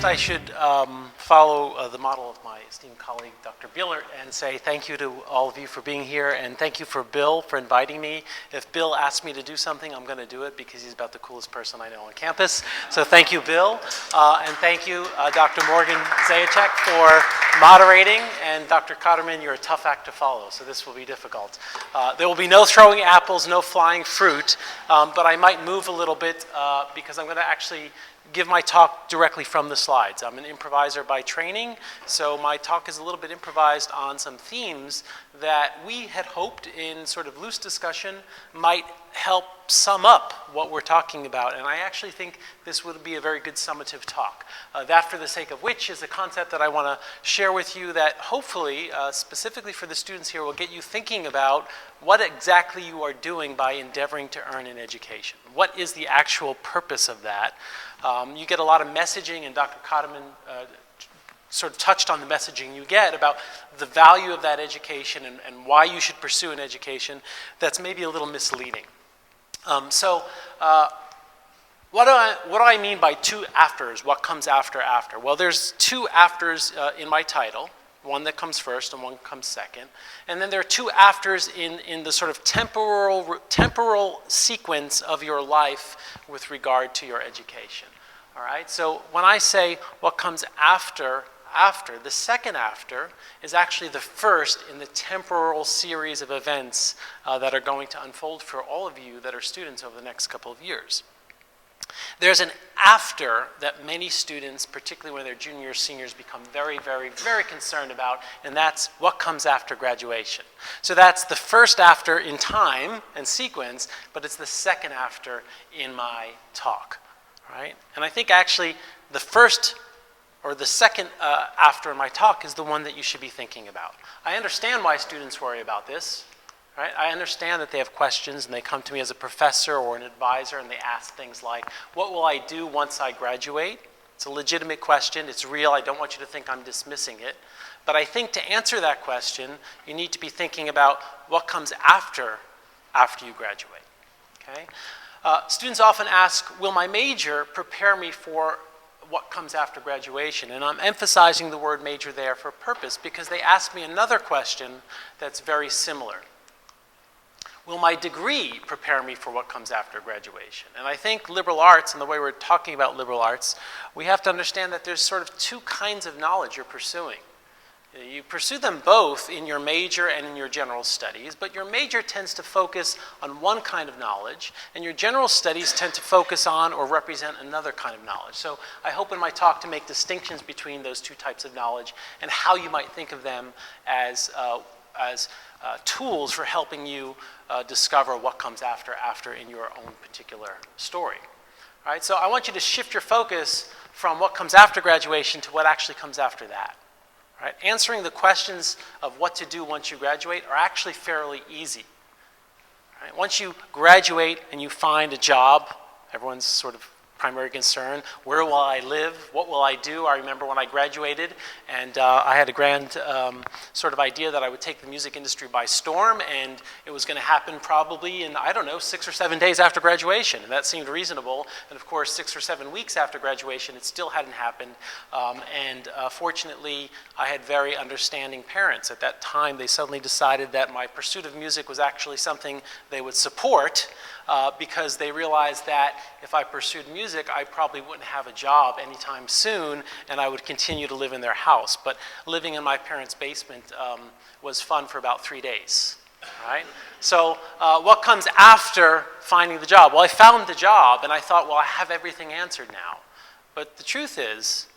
I should follow the model of my esteemed colleague, Dr. Bieler, and say thank you to all of you for being here, and thank you for Bill for inviting me. If Bill asks me to do something, I'm going to do it because he's about the coolest person I know on campus. So thank you, Bill, and thank you, Dr. Morgan Zajac, for moderating, and Dr. Cotterman, you're a tough act to follow, so this will be difficult. There will be no throwing apples, no flying fruit, but I might move a little bit because I'm going to actually give my talk directly from the slides. I'm an improviser by training, so my talk is a little bit improvised on some themes that we had hoped in sort of loose discussion might help sum up what we're talking about, and I actually think this would be a very good summative talk. That for the sake of which is a concept that I want to share with you that hopefully, specifically for the students here, will get you thinking about what exactly you are doing by endeavoring to earn an education. What is the actual purpose of that? You get a lot of messaging, and Dr. Cotterman sort of touched on the messaging you get about the value of that education and why you should pursue an education that's maybe a little misleading. What do I mean by two afters? What comes after after? Well, there's two afters in my title, one that comes first and one comes second. And then there are two afters in the sort of temporal sequence of your life with regard to your education. All right, so when I say what comes after, the second after is actually the first in the temporal series of events that are going to unfold for all of you that are students over the next couple of years. There's an after that many students, particularly when they're juniors, seniors, become very, very, very concerned about, and that's what comes after graduation. So that's the first after in time and sequence, but it's the second after in my talk, right? And I think actually the first or the second after in my talk is the one that you should be thinking about. I understand why students worry about this. Right? I understand that they have questions and they come to me as a professor or an advisor and they ask things like, what will I do once I graduate? It's a legitimate question. It's real. I don't want you to think I'm dismissing it. But I think to answer that question, you need to be thinking about what comes after you graduate. Okay? Students often ask, will my major prepare me for what comes after graduation? And I'm emphasizing the word major there for a purpose because they ask me another question that's very similar. Will my degree prepare me for what comes after graduation? And I think liberal arts, and the way we're talking about liberal arts, we have to understand that there's sort of two kinds of knowledge you're pursuing. You pursue them both in your major and in your general studies, but your major tends to focus on one kind of knowledge, and your general studies tend to focus on or represent another kind of knowledge. So I hope in my talk to make distinctions between those two types of knowledge and how you might think of them as tools for helping you discover what comes after in your own particular story. All right, so I want you to shift your focus from what comes after graduation to what actually comes after that. All right? Answering the questions of what to do once you graduate are actually fairly easy. All right? Once you graduate and you find a job, everyone's sort of primary concern, where will I live? What will I do? I remember when I graduated and I had a grand sort of idea that I would take the music industry by storm, and it was going to happen probably in, I don't know, 6 or 7 days after graduation, and that seemed reasonable. And of course, 6 or 7 weeks after graduation, it still hadn't happened. Fortunately, I had very understanding parents. At that time, they suddenly decided that my pursuit of music was actually something they would support because they realized that if I pursued music, I probably wouldn't have a job anytime soon, and I would continue to live in their house. But living in my parents' basement was fun for about 3 days. Right? So what comes after finding the job? Well, I found the job, and I thought, well, I have everything answered now. But the truth is,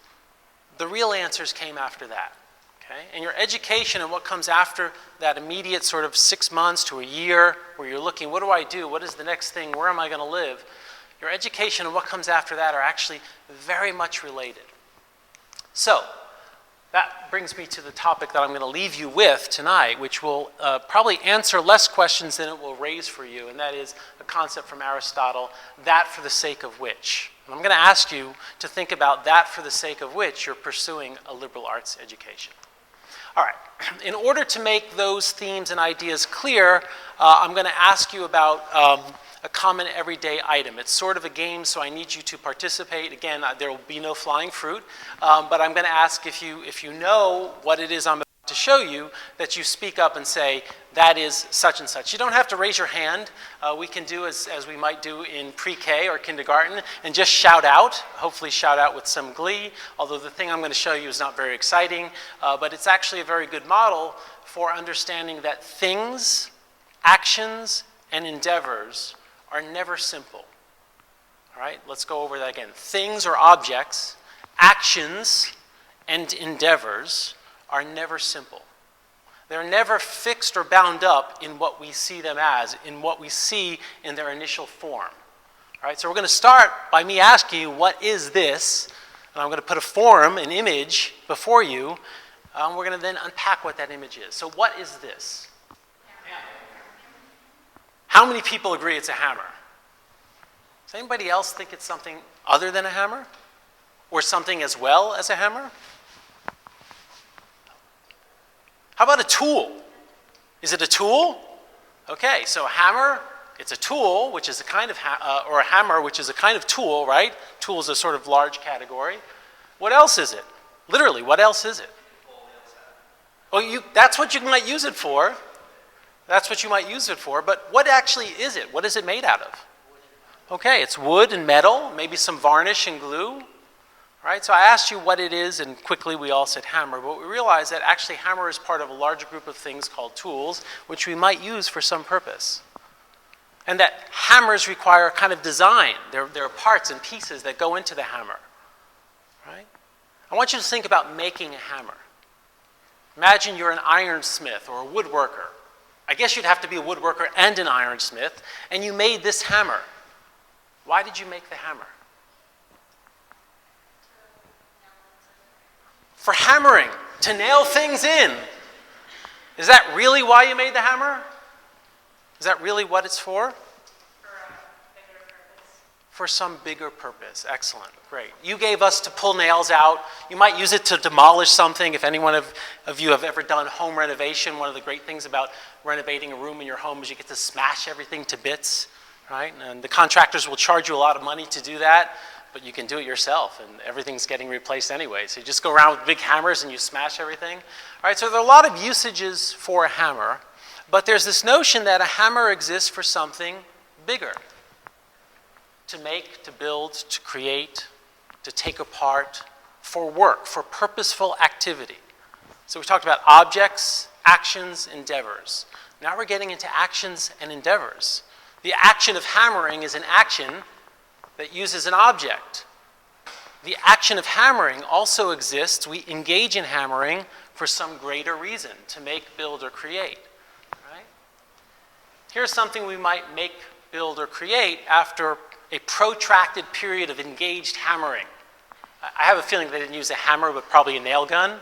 the real answers came after that. Okay? And your education and what comes after that immediate sort of 6 months to a year where you're looking, what do I do? What is the next thing? Where am I going to live? Your education and what comes after that are actually very much related. So that brings me to the topic that I'm going to leave you with tonight, which will probably answer less questions than it will raise for you, and that is a concept from Aristotle, that for the sake of which. And I'm going to ask you to think about that for the sake of which you're pursuing a liberal arts education. All right, in order to make those themes and ideas clear, I'm going to ask you about a a common everyday item. It's sort of a game, so I need you to participate. Again, there will be no flying fruit, but I'm going to ask if you know what it is I'm about to show you, that you speak up and say, that is such and such. You don't have to raise your hand. We can do as we might do in pre-K or kindergarten and just shout out, hopefully shout out with some glee, although the thing I'm going to show you is not very exciting, but it's actually a very good model for understanding that things, actions, and endeavors are never simple. All right, let's go over that again. Things or objects, actions, and endeavors are never simple. They're never fixed or bound up in what we see them as, in what we see in their initial form. All right, so we're going to start by me asking you, what is this? And I'm going to put a form, an image, before you. We're going to then unpack what that image is. So what is this? How many people agree it's a hammer? Does anybody else think it's something other than a hammer? Or something as well as a hammer? How about a tool? Is it a tool? Okay, so a hammer, it's a tool, which is a kind of, or a hammer, which is a kind of tool, right? Tool is a sort of large category. What else is it? Literally, what else is it? Well, that's what you might use it for. That's what you might use it for, but what actually is it? What is it made out of? Okay, it's wood and metal, maybe some varnish and glue. Right? So I asked you what it is, and quickly we all said hammer, but we realized that actually hammer is part of a larger group of things called tools, which we might use for some purpose. And that hammers require a kind of design. There are parts and pieces that go into the hammer. Right? I want you to think about making a hammer. Imagine you're an ironsmith or a woodworker. I guess you'd have to be a woodworker and an ironsmith, and you made this hammer. Why did you make the hammer? For hammering, to nail things in. Is that really why you made the hammer? Is that really what it's for? For a bigger purpose. For some bigger purpose. Excellent. Great. You gave us to pull nails out. You might use it to demolish something. If any one of you have ever done home renovation, one of the great things about renovating a room in your home is you get to smash everything to bits, right? And the contractors will charge you a lot of money to do that. But you can do it yourself, and everything's getting replaced anyway. So you just go around with big hammers and you smash everything. All right, so there are a lot of usages for a hammer, but there's this notion that a hammer exists for something bigger. To make, to build, to create, to take apart, for work, for purposeful activity. So we talked about objects, actions, endeavors. Now we're getting into actions and endeavors. The action of hammering is an action that uses an object. The action of hammering also exists. We engage in hammering for some greater reason, to make, build, or create. Right? Here's something we might make, build, or create after a protracted period of engaged hammering. I have a feeling they didn't use a hammer, but probably a nail gun,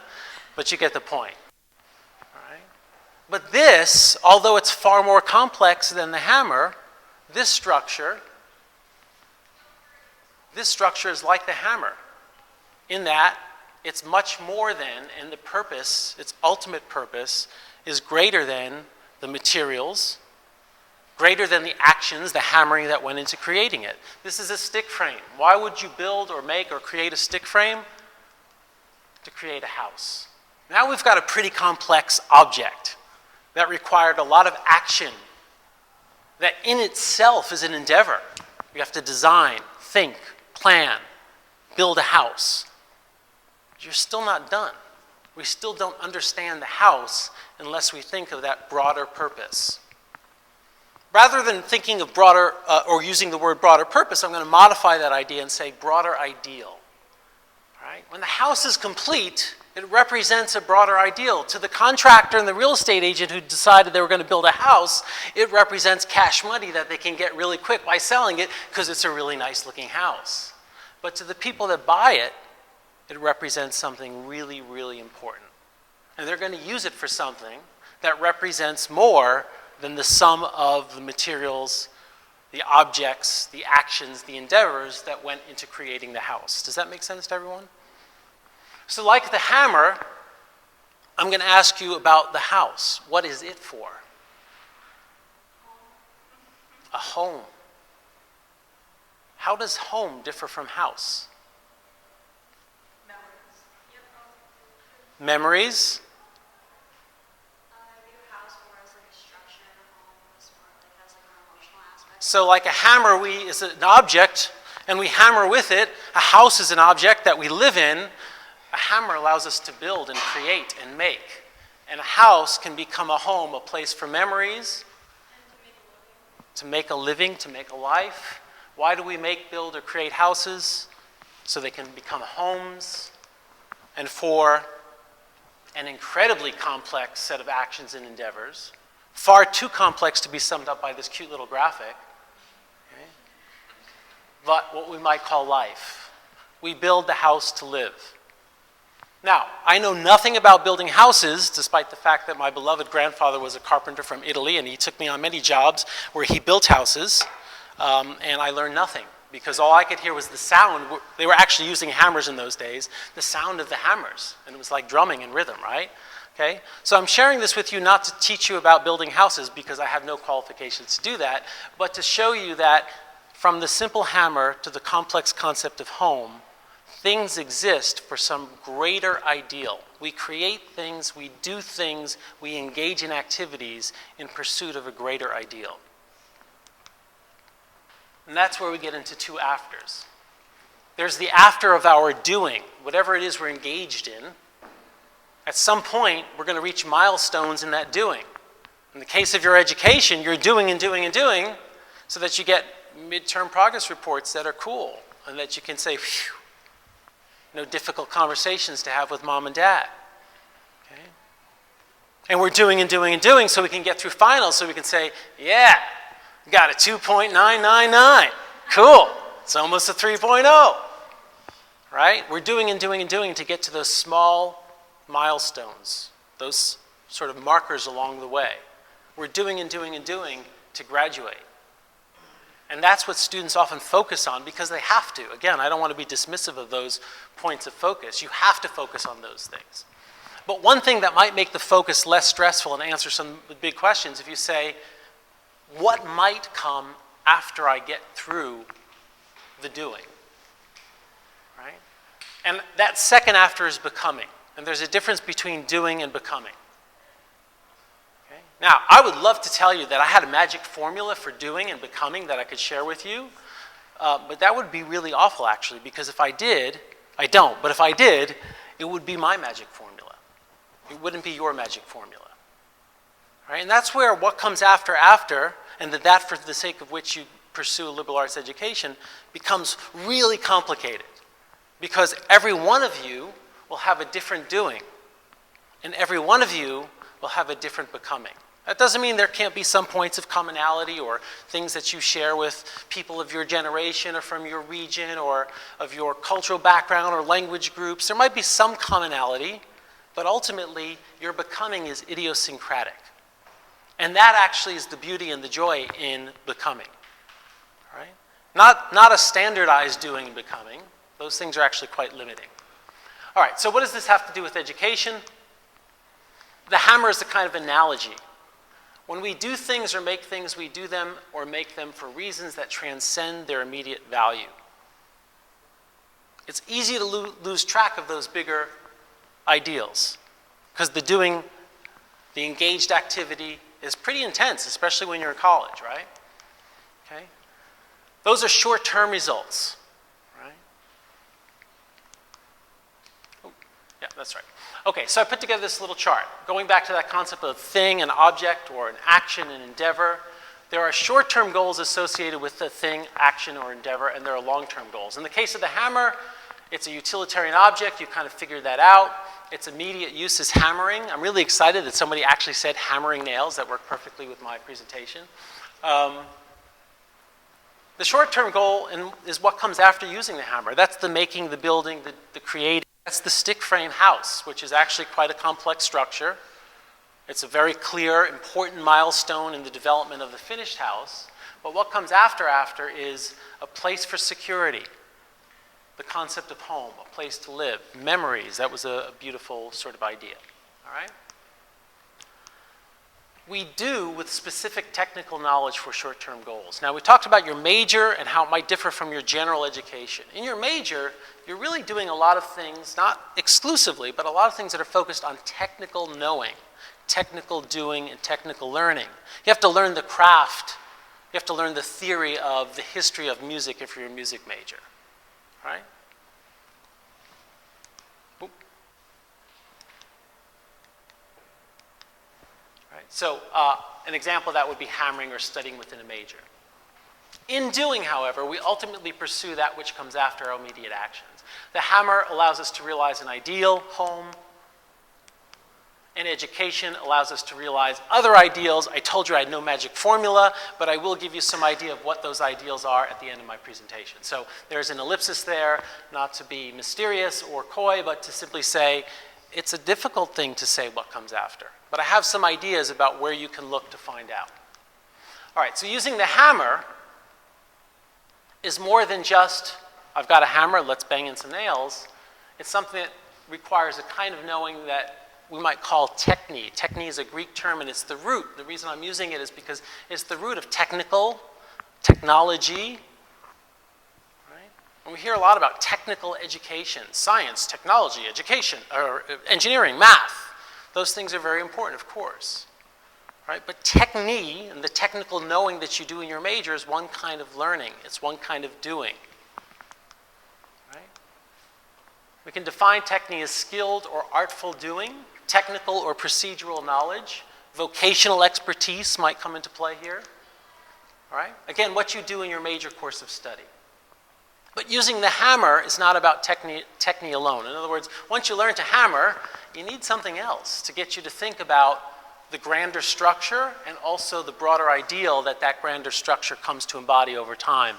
but you get the point. All right? But this, although it's far more complex than the hammer, this structure is like the hammer in that it's much more than, and the purpose, its ultimate purpose, is greater than the materials, greater than the actions, the hammering that went into creating it. This is a stick frame. Why would you build or make or create a stick frame? To create a house. Now we've got a pretty complex object that required a lot of action, that in itself is an endeavor. You have to design, think, plan, build a house. You're still not done. We still don't understand the house unless we think of that broader purpose. Rather than thinking of broader, or using the word broader purpose, I'm going to modify that idea and say broader ideal. Right? When the house is complete, it represents a broader ideal. To the contractor and the real estate agent who decided they were going to build a house, it represents cash money that they can get really quick by selling it because it's a really nice looking house. But to the people that buy it, it represents something really, really important. And they're going to use it for something that represents more than the sum of the materials, the objects, the actions, the endeavors that went into creating the house. Does that make sense to everyone? So like the hammer, I'm going to ask you about the house. What is it for? A home. How does home differ from house? Memories. Yep. Memories. I view house more as like a structure, and a home is more like has like an emotional aspect. So like a hammer is an object, and we hammer with it. A house is an object that we live in. A hammer allows us to build and create and make. And a house can become a home, a place for memories, to make a living, to make a life. Why do we make, build, or create houses? So they can become homes, and for an incredibly complex set of actions and endeavors, far too complex to be summed up by this cute little graphic, okay? But what we might call life. We build the house to live. Now, I know nothing about building houses, despite the fact that my beloved grandfather was a carpenter from Italy, and he took me on many jobs where he built houses, and I learned nothing, because all I could hear was the sound. They were actually using hammers in those days, the sound of the hammers, and it was like drumming and rhythm, right? Okay? So I'm sharing this with you not to teach you about building houses, because I have no qualifications to do that, but to show you that from the simple hammer to the complex concept of home, things exist for some greater ideal. We create things, we do things, we engage in activities in pursuit of a greater ideal. And that's where we get into two afters. There's the after of our doing, whatever it is we're engaged in. At some point, we're going to reach milestones in that doing. In the case of your education, you're doing and doing and doing so that you get midterm progress reports that are cool and that you can say, phew, no difficult conversations to have with mom and dad. Okay? And we're doing and doing and doing so we can get through finals, so we can say, yeah, got a 2.999. Cool. It's almost a 3.0. Right? We're doing and doing and doing to get to those small milestones, those sort of markers along the way. We're doing and doing and doing to graduate. And that's what students often focus on because they have to. Again, I don't want to be dismissive of those points of focus. You have to focus on those things. But one thing that might make the focus less stressful and answer some big questions, if you say, what might come after I get through the doing? Right? And that second after is becoming. And there's a difference between doing and becoming. Okay? Now, I would love to tell you that I had a magic formula for doing and becoming that I could share with you. But that would be really awful, actually, because if I did, I don't, but if I did, it would be my magic formula. It wouldn't be your magic formula. Right? And that's where what comes after, and that for the sake of which you pursue a liberal arts education, becomes really complicated. Because every one of you will have a different doing, and every one of you will have a different becoming. That doesn't mean there can't be some points of commonality or things that you share with people of your generation or from your region or of your cultural background or language groups. There might be some commonality, but ultimately your becoming is idiosyncratic. And that actually is the beauty and the joy in becoming. Right? Not a standardized doing and becoming. Those things are actually quite limiting. All right, so what does this have to do with education? The hammer is a kind of analogy. When we do things or make things, we do them or make them for reasons that transcend their immediate value. It's easy to lose track of those bigger ideals because the doing, the engaged activity is pretty intense, especially when you're in college, right? Okay? Those are short-term results, right? Oh, yeah, that's right. Okay, so I put together this little chart. Going back to that concept of thing, an object, or an action, an endeavor, there are short-term goals associated with the thing, action, or endeavor, and there are long-term goals. In the case of the hammer, it's a utilitarian object. You kind of figured that out. Its immediate use is hammering. I'm really excited that somebody actually said hammering nails. That worked perfectly with my presentation. The short-term goal is what comes after using the hammer. That's the making, the building, the creating. That's the stick frame house, which is actually quite a complex structure. It's a very clear, important milestone in the development of the finished house. But what comes after is a place for security, the concept of home, a place to live, memories. That was a beautiful sort of idea. All right? we do with specific technical knowledge for short-term goals. Now, we talked about your major and how it might differ from your general education. In your major, you're really doing a lot of things, not exclusively, but a lot of things that are focused on technical knowing, technical doing, and technical learning. You have to learn the craft. You have to learn the theory of the history of music if you're a music major, right? Oop. Right. So an example of that would be hammering or studying within a major. In doing, however, we ultimately pursue that which comes after our immediate actions. The hammer allows us to realize an ideal, home, and education allows us to realize other ideals. I told you I had no magic formula, but I will give you some idea of what those ideals are at the end of my presentation. So there's an ellipsis there, not to be mysterious or coy, but to simply say it's a difficult thing to say what comes after. But I have some ideas about where you can look to find out. All right, so using the hammer is more than just, I've got a hammer, let's bang in some nails. It's something that requires a kind of knowing that we might call techne. Techne is a Greek term, and it's the root. The reason I'm using it is because it's the root of technical, technology, right? And we hear a lot about technical education, science, technology, education, or engineering, math. Those things are very important, of course, right? But techne, and the technical knowing that you do in your major, is one kind of learning. It's one kind of doing. We can define techne as skilled or artful doing, technical or procedural knowledge, vocational expertise might come into play here. All right? Again, what you do in your major course of study. But using the hammer is not about techne alone. In other words, once you learn to hammer, you need something else to get you to think about the grander structure and also the broader ideal that that grander structure comes to embody over time.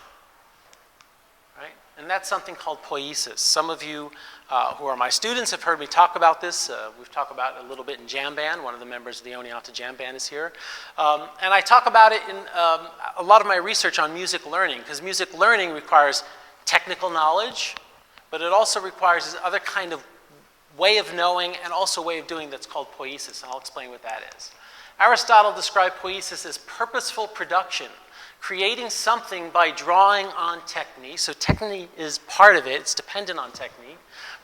Right? And that's something called poiesis. Some of you who are my students have heard me talk about this. We've talked about it a little bit in Jam Band. One of the members of the Oneonta Jam Band is here. And I talk about it in a lot of my research on music learning, because music learning requires technical knowledge, but it also requires this other kind of way of knowing and also way of doing that's called poiesis, and I'll explain what that is. Aristotle described poiesis as purposeful production, creating something by drawing on techne. So techne is part of it, it's dependent on techne,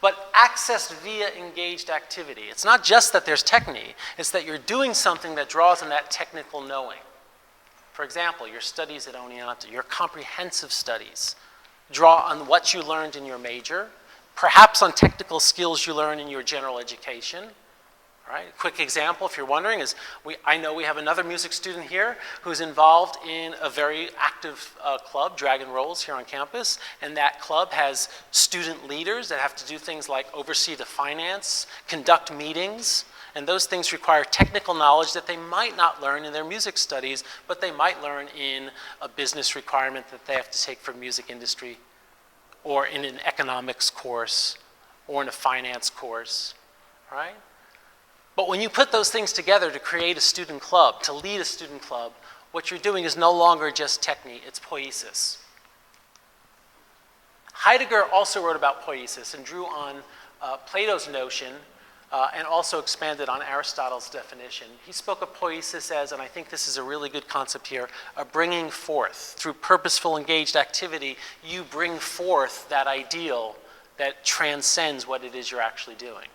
but accessed via engaged activity. It's not just that there's techne, it's that you're doing something that draws on that technical knowing. For example, your studies at Oneonta, your comprehensive studies, draw on what you learned in your major, perhaps on technical skills you learn in your general education. All right, a quick example, if you're wondering, is I know we have another music student here who's involved in a very active club, Dragon Rolls, here on campus, and that club has student leaders that have to do things like oversee the finance, conduct meetings, and those things require technical knowledge that they might not learn in their music studies, but they might learn in a business requirement that they have to take for music industry, or in an economics course, or in a finance course, right? But when you put those things together to create a student club, to lead a student club, what you're doing is no longer just techne, it's poiesis. Heidegger also wrote about poiesis and drew on Plato's notion and also expanded on Aristotle's definition. He spoke of poiesis as, and I think this is a really good concept here, a bringing forth. Through purposeful engaged activity, you bring forth that ideal that transcends what it is you're actually doing.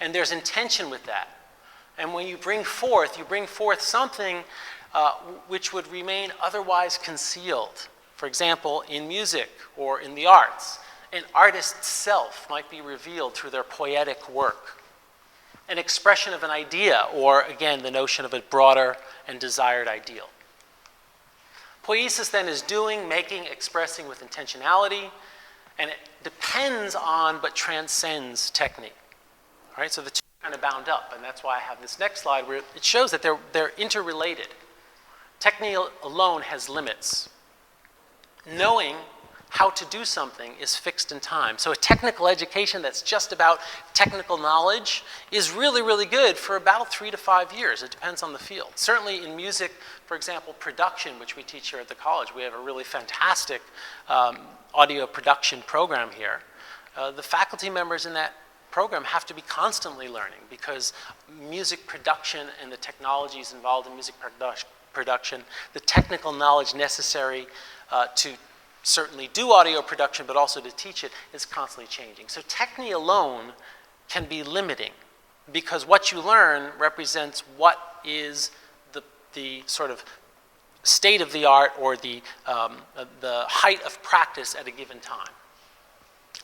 And there's intention with that. And when you bring forth something which would remain otherwise concealed. For example, in music or in the arts, an artist's self might be revealed through their poetic work. An expression of an idea, or again, the notion of a broader and desired ideal. Poiesis then is doing, making, expressing with intentionality, and it depends on but transcends technique. All right, so the two are kind of bound up, and that's why I have this next slide where it shows that they're interrelated. Technique alone has limits. Knowing how to do something is fixed in time. So a technical education that's just about technical knowledge is really, really good for about 3 to 5 years. It depends on the field. Certainly in music, for example, production, which we teach here at the college, we have a really fantastic audio production program here. The faculty members in that program have to be constantly learning because music production and the technologies involved in music production, the technical knowledge necessary to certainly do audio production, but also to teach it, is constantly changing. So techne alone can be limiting because what you learn represents what is the sort of state of the art or the height of practice at a given time.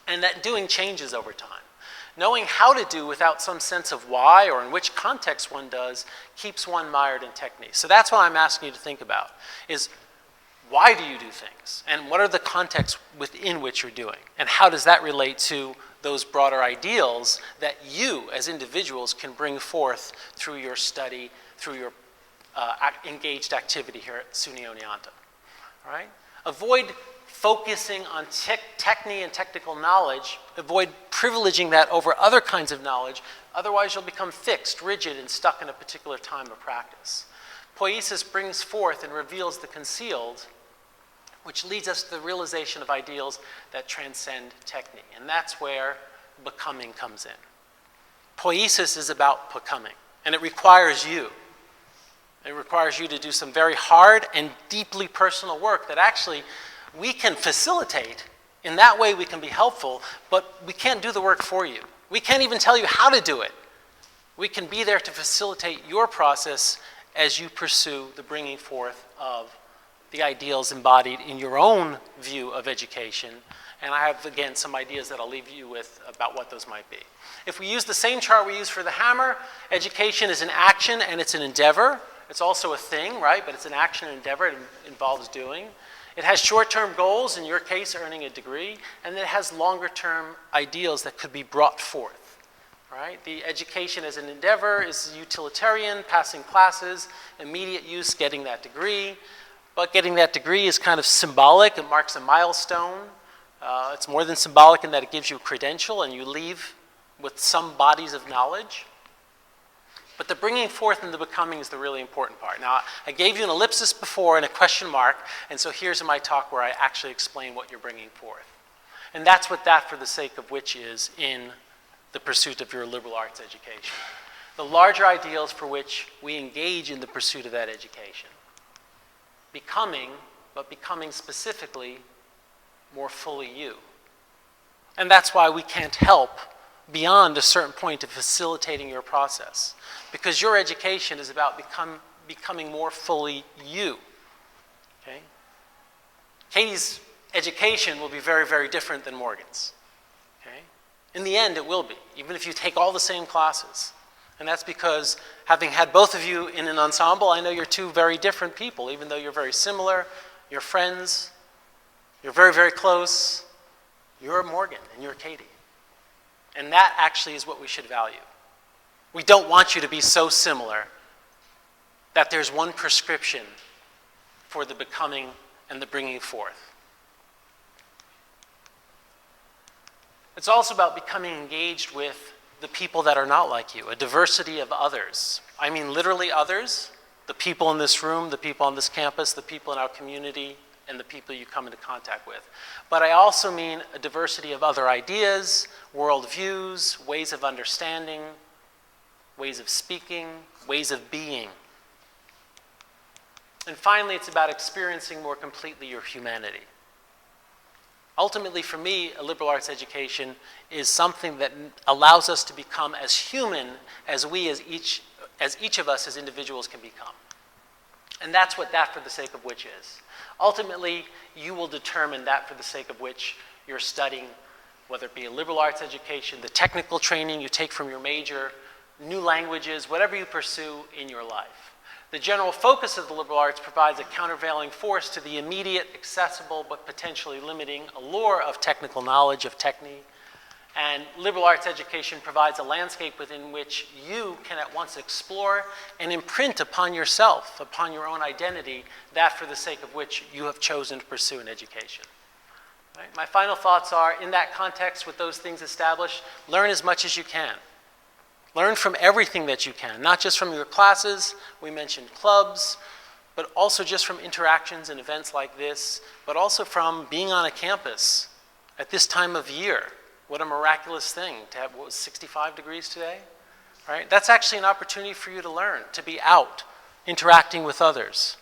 And that doing changes over time. Knowing how to do without some sense of why or in which context one does keeps one mired in technique. So that's what I'm asking you to think about, is why do you do things? And what are the contexts within which you're doing? And how does that relate to those broader ideals that you as individuals can bring forth through your study, through your engaged activity here at SUNY Oneonta? All right? Avoid focusing on techne and technical knowledge. Avoid privileging that over other kinds of knowledge. Otherwise, you'll become fixed, rigid, and stuck in a particular time of practice. Poiesis brings forth and reveals the concealed, which leads us to the realization of ideals that transcend technique. And that's where becoming comes in. Poiesis is about becoming, and it requires you. It requires you to do some very hard and deeply personal work that actually we can facilitate. In that way, we can be helpful, but we can't do the work for you. We can't even tell you how to do it. We can be there to facilitate your process as you pursue the bringing forth of the ideals embodied in your own view of education. And I have, again, some ideas that I'll leave you with about what those might be. If we use the same chart we use for the hammer, education is an action and it's an endeavor. It's also a thing, right? But it's an action and endeavor. It involves doing. It has short-term goals, in your case, earning a degree, and it has longer-term ideals that could be brought forth, right? The education as an endeavor is utilitarian, passing classes, immediate use, getting that degree. But getting that degree is kind of symbolic. It marks a milestone. It's more than symbolic in that it gives you a credential and you leave with some bodies of knowledge. But the bringing forth and the becoming is the really important part. Now, I gave you an ellipsis before and a question mark, and so here's in my talk where I actually explain what you're bringing forth. And that's what that for the sake of which is in the pursuit of your liberal arts education. The larger ideals for which we engage in the pursuit of that education. Becoming, but becoming specifically more fully you. And that's why we can't help beyond a certain point of facilitating your process. Because your education is about becoming more fully you. Okay? Katie's education will be very, very different than Morgan's. Okay? In the end, it will be, even if you take all the same classes. And that's because, having had both of you in an ensemble, I know you're two very different people, even though you're very similar, you're friends, you're very, very close. You're Morgan and you're Katie. And that actually is what we should value. We don't want you to be so similar that there's one prescription for the becoming and the bringing forth. It's also about becoming engaged with the people that are not like you, a diversity of others. I mean literally others, the people in this room, the people on this campus, the people in our community, and the people you come into contact with. But I also mean a diversity of other ideas, worldviews, ways of understanding, ways of speaking, ways of being. And finally, it's about experiencing more completely your humanity. Ultimately, for me, a liberal arts education is something that allows us to become as human as each of us as individuals can become. And that's what that for the sake of which is. Ultimately, you will determine that for the sake of which you're studying, whether it be a liberal arts education, the technical training you take from your major, new languages, whatever you pursue in your life. The general focus of the liberal arts provides a countervailing force to the immediate, accessible, but potentially limiting allure of technical knowledge, of technique. And liberal arts education provides a landscape within which you can at once explore and imprint upon yourself, upon your own identity, that for the sake of which you have chosen to pursue an education. Right? My final thoughts are, in that context, with those things established, learn as much as you can. Learn from everything that you can, not just from your classes, we mentioned clubs, but also just from interactions and events like this, but also from being on a campus at this time of year, What a miraculous thing to have, what was 65 degrees today? Right? That's actually an opportunity for you to learn, to be out, interacting with others,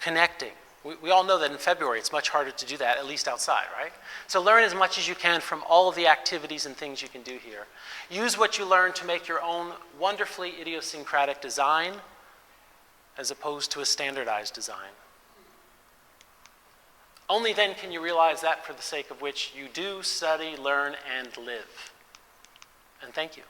connecting. We all know that in February it's much harder to do that, at least outside, right? So learn as much as you can from all of the activities and things you can do here. Use what you learn to make your own wonderfully idiosyncratic design as opposed to a standardized design. Only then can you realize that for the sake of which you do study, learn, and live. And thank you.